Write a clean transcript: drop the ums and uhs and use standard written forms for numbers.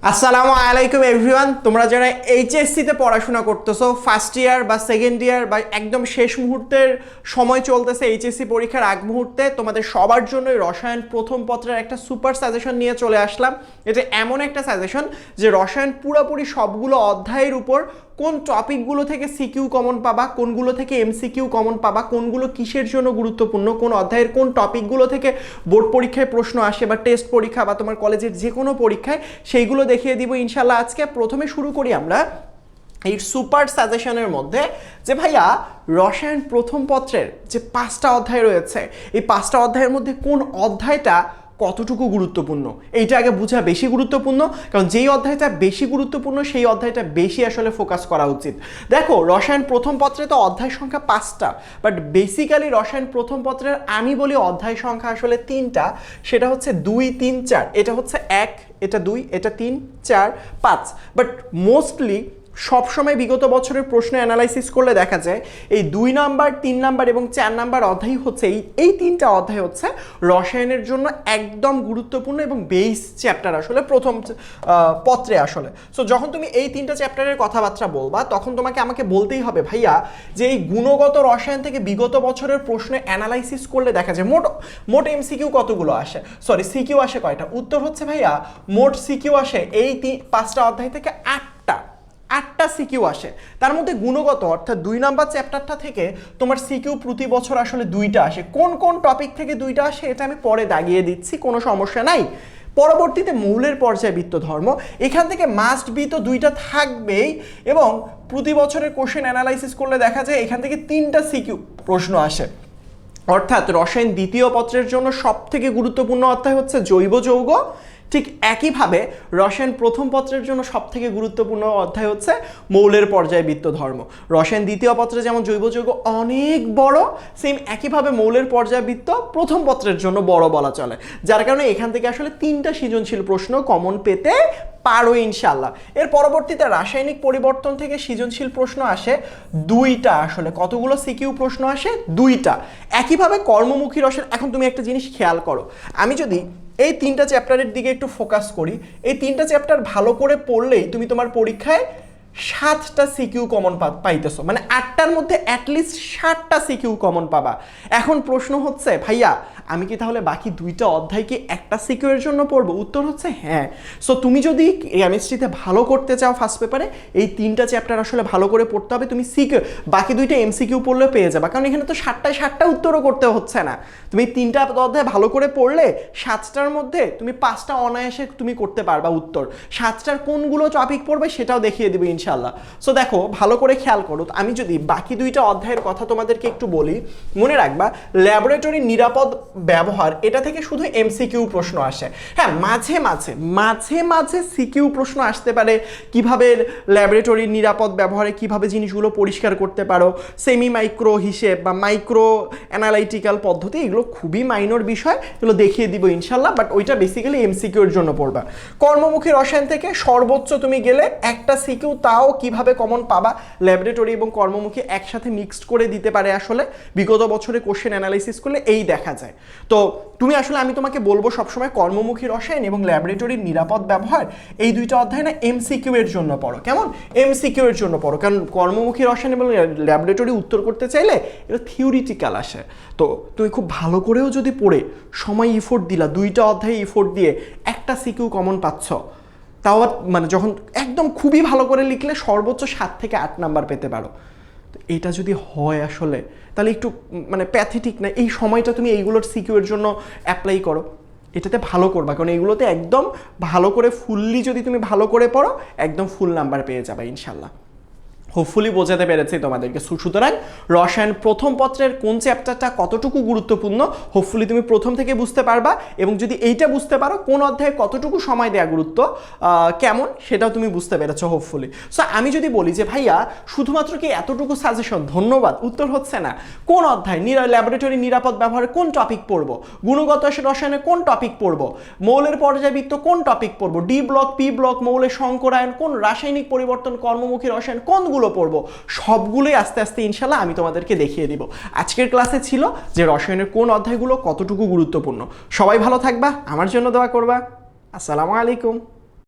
আসসালামু আলাইকুম এভরিওয়ান। তোমরা যারা এইচএসসিতে পড়াশোনা করতেছো, ফার্স্ট ইয়ার বা সেকেন্ড ইয়ার বা একদম শেষ মুহূর্তের সময় চলতেছে এইচএসসি পরীক্ষার আগ মুহূর্তে, তোমাদের সবার জন্যই রসায়ন প্রথম পত্রের একটা সুপার সাজেশন নিয়ে চলে আসলাম। এটা এমন একটা সাজেশন যে রসায়ন পুরোপুরি সবগুলো অধ্যায়ের উপর কোন টপিকগুলো থেকে সিকিউ কমন পাবা, কোনগুলো থেকে এমসিকিউ কমন পাবা, কোনগুলো কিসের জন্য গুরুত্বপূর্ণ, কোন অধ্যায়ের কোন টপিকগুলো থেকে বোর্ড পরীক্ষায় প্রশ্ন আসে বা টেস্ট পরীক্ষা বা তোমার কলেজের যে কোনো পরীক্ষায়, সেইগুলো দেখিয়ে দিব ইনশাল্লাহ। আজকে প্রথমে শুরু করি আমরা এই সুপার সাজেশনের মধ্যে যে ভাইয়া রসায়ন প্রথম পত্রের যে 5টা অধ্যায় রয়েছে, এই 5টা অধ্যায়ের মধ্যে কোন অধ্যায়টা কতটুকু গুরুত্বপূর্ণ এইটা আগে বোঝা বেশি গুরুত্বপূর্ণ। কারণ যেই অধ্যায়টা বেশি গুরুত্বপূর্ণ সেই অধ্যায়টা বেশি আসলে ফোকাস করা উচিত। দেখো, রসায়ন প্রথম পত্রে তো অধ্যায় সংখ্যা 5টা, বাট বেসিক্যালি রসায়ন প্রথম পত্রের আমি বলি অধ্যায় সংখ্যা আসলে 3টা। সেটা হচ্ছে 2, 3, 4। এটা হচ্ছে 1, এটা 2, এটা 3, 4, 5। বাট মোস্টলি সবসময় বিগত বছরের প্রশ্ন অ্যানালাইসিস করলে দেখা যায় এই 2 নাম্বার, 3 নাম্বার এবং 4 নাম্বার অধ্যায় হচ্ছে এই 3টা অধ্যায় হচ্ছে রসায়নের জন্য একদম গুরুত্বপূর্ণ এবং বেস চ্যাপ্টার আসলে প্রথম পত্রে আসলে। সো যখন তুমি এই 3টা চ্যাপ্টারের কথাবার্তা বলবা তখন তোমাকে আমাকে বলতেই হবে ভাইয়া যে এই গুণগত রসায়ন থেকে বিগত বছরের প্রশ্ন অ্যানালাইসিস করলে দেখা যায় মোট এমসিকিউ কতগুলো আসে, সরি সিকিউ আসে কয়টা। উত্তর হচ্ছে ভাইয়া মোট সিকিউ আসে এই 5টা অধ্যায় থেকে 8টা সিকিউ আসে। তার মধ্যে গুণগত অর্থাৎ 2 নাম্বার চ্যাপ্টারটা থেকে তোমার সিকিউ প্রতি বছর আসলে 2টা আসে। কোন কোন টপিক থেকে 2টা আসে এটা আমি পরে দাগিয়ে দিচ্ছি, কোনো সমস্যা নাই। পরবর্তীতে মৌলের পর্যায়বৃত্ত ধর্ম, এখান থেকে মাস্ট বি তো 2টা থাকবেই এবং প্রতি বছরের কোশ্চেন অ্যানালাইসিস করলে দেখা যায় এখান থেকে 3টা সিকিউ প্রশ্ন আসে। অর্থাৎ রসায়ন দ্বিতীয় পত্রের জন্য সবথেকে গুরুত্বপূর্ণ অধ্যায় হচ্ছে জৈব যৌগ। ঠিক একইভাবে রসায়ন প্রথম পত্রের জন্য সবথেকে গুরুত্বপূর্ণ অধ্যায় হচ্ছে মৌলের পর্যায়বৃত্ত ধর্ম। রসায়ন দ্বিতীয় পত্রে যেমন জৈব যৌগ অনেক বড়, সেম একইভাবে মৌলের পর্যায়বৃত্ত প্রথম পত্রের জন্য বড় বলা চলে। যার কারণে এখান থেকে আসলে 3টা সৃজনশীল প্রশ্ন কমন পেতে পারো ইনশাল্লাহ। এর পরবর্তীতে রাসায়নিক পরিবর্তন থেকে সৃজনশীল প্রশ্ন আসে 2টা। আসলে কতগুলো সিকিউ প্রশ্ন আসে? 2টা। একইভাবে কর্মমুখী রসায়ন, এখন তুমি একটা জিনিস খেয়াল করো, আমি যদি এই 3টা চ্যাপ্টারের দিকে একটু ফোকাস করি, এই 3টা চ্যাপ্টার ভালো করে পড়লেই তুমি তোমার পরীক্ষায় 7টা সিকিউ কমন পাইতেছো, মানে 8টার মধ্যে অ্যাটলিস্ট 7টা সিকিউ কমন পাবা। এখন প্রশ্ন হচ্ছে ভাইয়া আমি কি তাহলে বাকি 2টা অধ্যায় কি একটা সিকিউ এর জন্য পড়বো? উত্তর হচ্ছে হ্যাঁ। সো তুমি যদি কেমিস্ট্রিতে ভালো করতে চাও ফার্স্ট পেপারে, এই 3টা চ্যাপ্টার আসলে ভালো করে পড়তে হবে। তুমি সিকিউ বাকি 2টা এমসিকিউ পড়লে পেয়ে যাবা, কারণ এখানে তো 7টা উত্তরও করতে হচ্ছে না। তুমি 3টা অধ্যায় ভালো করে পড়লে 7টার মধ্যে তুমি 5টা অনায়াসে তুমি করতে পারবা উত্তর। 7টার কোনগুলো টপিক পড়বে সেটাও দেখিয়ে দেবে ইনশাল্লাহ। সো দেখো ভালো করে খেয়াল করো, আমি যদি বাকি 2টা অধ্যায়ের কথা তোমাদেরকে একটু বলি, মনে রাখবা ল্যাবরেটরি নিরাপদ ব্যবহার, এটা থেকে শুধু এমসিকিউ প্রশ্ন আসে। হ্যাঁ, মাঝে মাঝে সিকিউ প্রশ্ন আসতে পারে, কিভাবে ল্যাবরেটরির নিরাপদ ব্যবহারে কিভাবে জিনিসগুলো পরিষ্কার করতে পারো, সেমি মাইক্রো হিসেব বা মাইক্রো অ্যানালাইটিক্যাল পদ্ধতি, এগুলো খুবই মাইনর বিষয়, এগুলো দেখিয়ে দিব ইনশাল্লাহ। বাট ওইটা বেসিক্যালি এমসিকিউ এর জন্য পড়বা। কর্মমুখী রসায়ন থেকে সর্বোচ্চ তুমি গেলে একটা সিকিউ, তাও কিভাবে কমন পাবা, ল্যাবরেটরি এবং কর্মমুখী একসাথে মিক্সড করে দিতে পারে আসলে বিগত বছরে কোশ্চেন অ্যানালাইসিস করলে এই দেখা যায়। তো তুমি আসলে আমি তোমাকে বলবো সবসময় কর্মমুখী রসায়ন এবং ল্যাবরেটরির নিরাপদ ব্যবহার এই 2টা অধ্যায় না এমসিকিউ এর জন্য পড়ো। কেমন? এমসিকিউ এর জন্য পড়ো, কারণ কর্মমুখী রসায়ন এবং ল্যাবরেটরি উত্তর করতে চাইলে এটা থিওরিটিক্যাল আসে। তো তুমি খুব ভালো করেও যদি পড়ে সময় ইফোর্ট দিলা, 2টা অধ্যায়ে ইফোর্ট দিয়ে একটা সিকিউ কমন পাচ্ছ, তাও মানে যখন একদম খুবই ভালো করে লিখলে সর্বোচ্চ 7 থেকে 8 নাম্বার পেতে পারো। তো এটা যদি হয় আসলে তাহলে একটু মানে প্যাথেটিক না? এই সময়টা তুমি এইগুলোর সিকিউ এর জন্য অ্যাপ্লাই করো, এটাতে ভালো করবা, কারণ এইগুলোতে একদম ভালো করে ফুললি যদি তুমি ভালো করে পড়ো একদম ফুল নাম্বার পেয়ে যাবে ইনশাল্লাহ। হোপফুলি বোঝাতে পেরেছি তোমাদেরকে। সুতরাং রসায়ন প্রথম পত্রের কোন চ্যাপ্টারটা কতটুকু গুরুত্বপূর্ণ হোপফুলি তুমি প্রথম থেকে বুঝতে পারবা, এবং যদি এইটা বুঝতে পারো কোন অধ্যায়ে কতটুকু সময় দেওয়া গুরুত্ব কেমন সেটাও তুমি বুঝতে পেরেছো হোপফুলি। সো আমি যদি বলি যে ভাইয়া শুধুমাত্র কি এতটুকু সাজেশন, ধন্যবাদ, উত্তর হচ্ছে না। কোন অধ্যায় ল্যাবরেটরি নিরাপদ ব্যবহারে কোন টপিক পড়বো, গুণগত রসায়নে কোন টপিক পড়বো, মৌলের পর্যায়বৃত্ত কোন টপিক পড়বো, ডি ব্লক পি ব্লক মৌলের সংকরায়ন কোন, রাসায়নিক পরিবর্তন কর্মমুখী রসায়ন কোনগুলো পড়বো, সবগুলোই আস্তে আস্তে ইনশাল্লাহ আমি তোমাদেরকে দেখিয়ে দিব। আজকের ক্লাসে ছিল যে রসায়নের কোন অধ্যায়গুলো কতটুকু গুরুত্বপূর্ণ। সবাই ভালো থাকবা, আমার জন্য দোয়া করবা। আসসালামু আলাইকুম।